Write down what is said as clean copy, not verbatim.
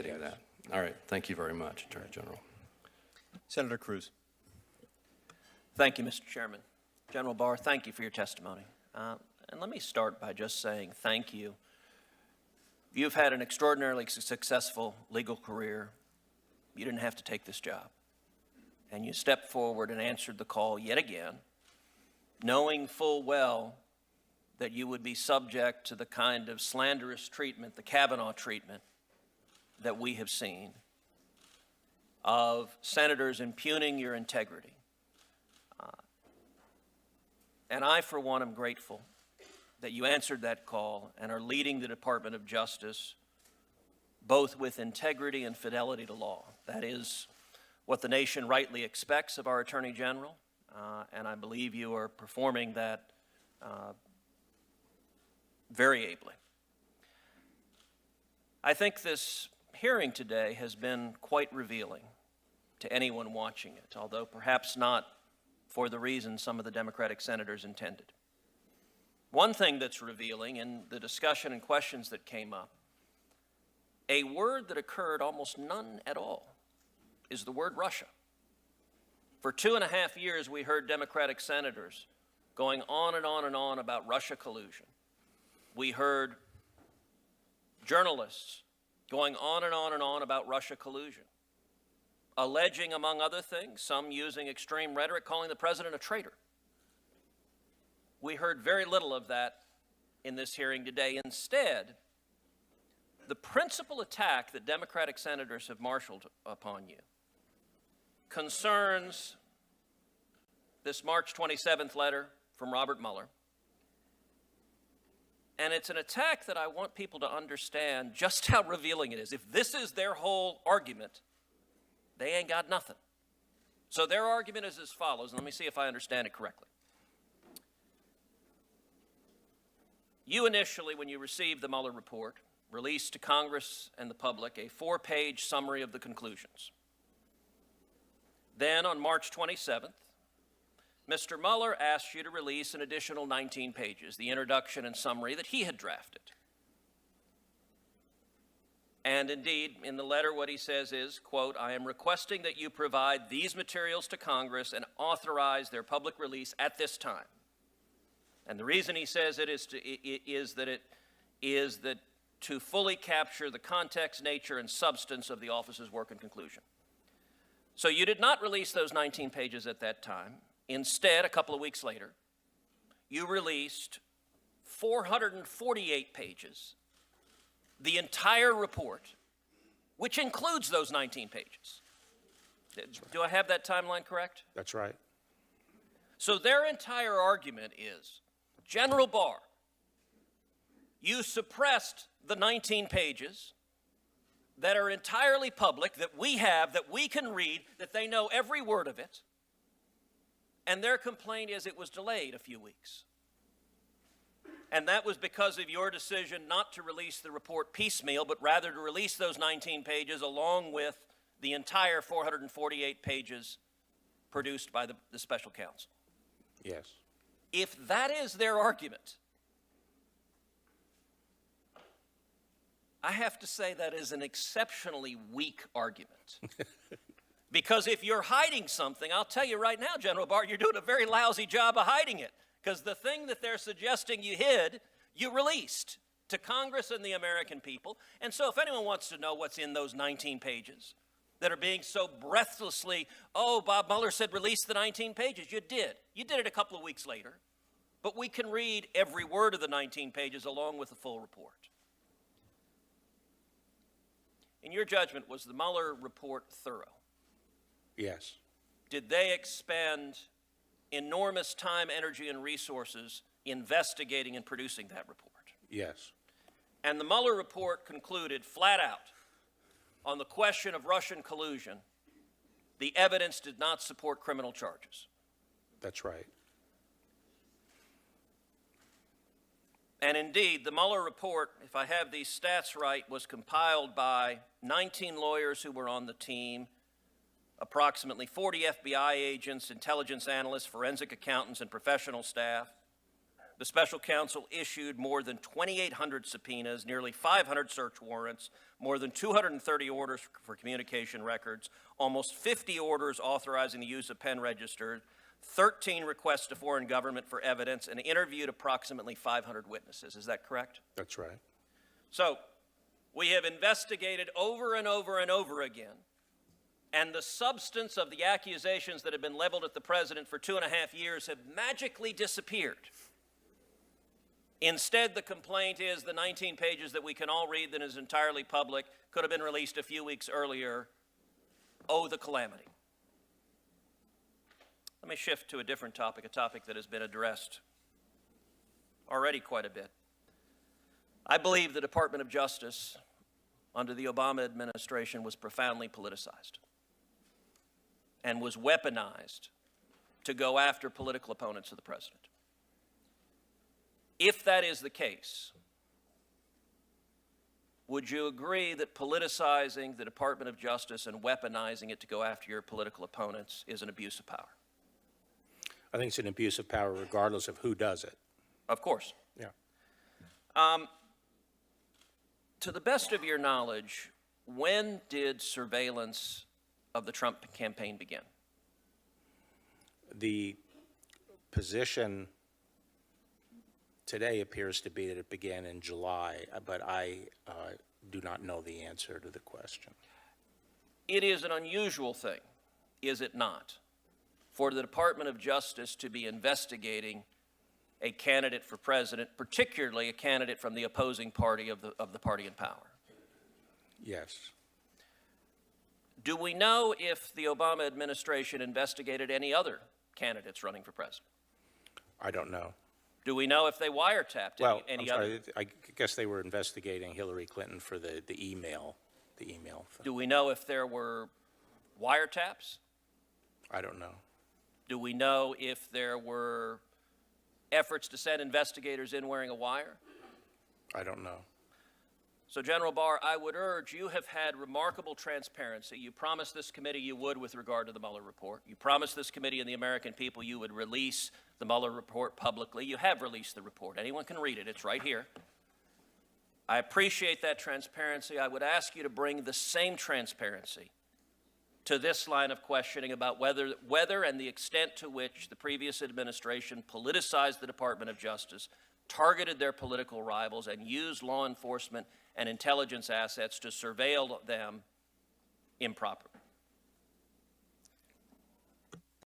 Getting that. All right. Thank you very much, Attorney General. Senator Cruz. Thank you, Mr. Chairman. General Barr, thank you for your testimony. And let me start by just saying thank you. You've had an extraordinarily successful legal career. You didn't have to take this job. And you stepped forward and answered the call yet again, knowing full well that you would be subject to the kind of slanderous treatment, the Kavanaugh treatment, that we have seen of senators impugning your integrity. And I, for one, am grateful that you answered that call and are leading the Department of Justice both with integrity and fidelity to law. That is what the nation rightly expects of our Attorney General, and I believe you are performing that very ably. I think this hearing today has been quite revealing to anyone watching it, although perhaps not for the reason some of the Democratic senators intended. One thing that's revealing in the discussion and questions that came up, a word that occurred almost none at all, is the word Russia. For 2.5 years, we heard Democratic senators going on and on and on about Russia collusion. We heard journalists going on and on and on about Russia collusion, alleging, among other things, some using extreme rhetoric, calling the president a traitor. We heard very little of that in this hearing today. Instead, the principal attack that Democratic senators have marshaled upon you concerns this March 27th letter from Robert Mueller. And it's an attack that I want people to understand just how revealing it is. If this is their whole argument, they ain't got nothing. So their argument is as follows, and let me see if I understand it correctly. You initially, when you received the Mueller report, released to Congress and the public a 4-page summary of the conclusions. Then on March 27th, Mr. Mueller asked you to release an additional 19 pages, the introduction and summary that he had drafted. And indeed, in the letter, what he says is, quote, "I am requesting that you provide these materials to Congress and authorize their public release at this time." And the reason he says it is that to fully capture the context, nature, and substance of the office's work and conclusion. So you did not release those 19 pages at that time. Instead, a couple of weeks later, you released 448 pages, the entire report, which includes those 19 pages. Do I have that timeline correct? That's right. So their entire argument is, General Barr, you suppressed the 19 pages that are entirely public, that we have, that we can read, that they know every word of it. And their complaint is it was delayed a few weeks. And that was because of your decision not to release the report piecemeal, but rather to release those 19 pages along with the entire 448 pages produced by the special counsel. Yes. If that is their argument, I have to say that is an exceptionally weak argument. Because if you're hiding something, I'll tell you right now, General Barr, you're doing a very lousy job of hiding it. Because the thing that they're suggesting you hid, you released to Congress and the American people. And so if anyone wants to know what's in those 19 pages that are being so breathlessly, oh, Bob Mueller said release the 19 pages. You did. You did it a couple of weeks later. But we can read every word of the 19 pages along with the full report. In your judgment, was the Mueller report thorough? Yes. Did they expend enormous time, energy, and resources investigating and producing that report? Yes. And the Mueller report concluded flat out on the question of Russian collusion, the evidence did not support criminal charges. That's right. And indeed, the Mueller report, if I have these stats right, was compiled by 19 lawyers who were on the team, approximately 40 FBI agents, intelligence analysts, forensic accountants, and professional staff, The special counsel issued more than 2,800 subpoenas, nearly 500 search warrants, more than 230 orders for communication records, almost 50 orders authorizing the use of pen registers, 13 requests to foreign government for evidence, and interviewed approximately 500 witnesses. Is that correct? That's right. So, we have investigated over and over and over again, and the substance of the accusations that have been leveled at the president for 2.5 years have magically disappeared. Instead, the complaint is the 19 pages that we can all read that is entirely public, could have been released a few weeks earlier. Oh, the calamity. Let me shift to a different topic, a topic that has been addressed already quite a bit. I believe the Department of Justice under the Obama administration was profoundly politicized and was weaponized to go after political opponents of the president. If that is the case, would you agree that politicizing the Department of Justice and weaponizing it to go after your political opponents is an abuse of power? I think it's an abuse of power regardless of who does it. Of course. Yeah. To the best of your knowledge, when did surveillance of the Trump campaign begin? The position today appears to be that it began in July, but I do not know the answer to the question. It is an unusual thing, is it not, for the Department of Justice to be investigating a candidate for president, particularly a candidate from the opposing party of the party in power? Yes. Do we know if the Obama administration investigated any other candidates running for president? I don't know. Do we know if they wiretapped any other? I guess they were investigating Hillary Clinton for the email thing. Do we know if there were wiretaps? I don't know. Do we know if there were efforts to send investigators in wearing a wire? I don't know. So, General Barr, I would urge, you have had remarkable transparency. You promised this committee you would with regard to the Mueller report. You promised this committee and the American people you would release the Mueller report publicly. You have released the report. Anyone can read it. It's right here. I appreciate that transparency. I would ask you to bring the same transparency to this line of questioning about whether and the extent to which the previous administration politicized the Department of Justice, targeted their political rivals, and used law enforcement and intelligence assets to surveil them improperly.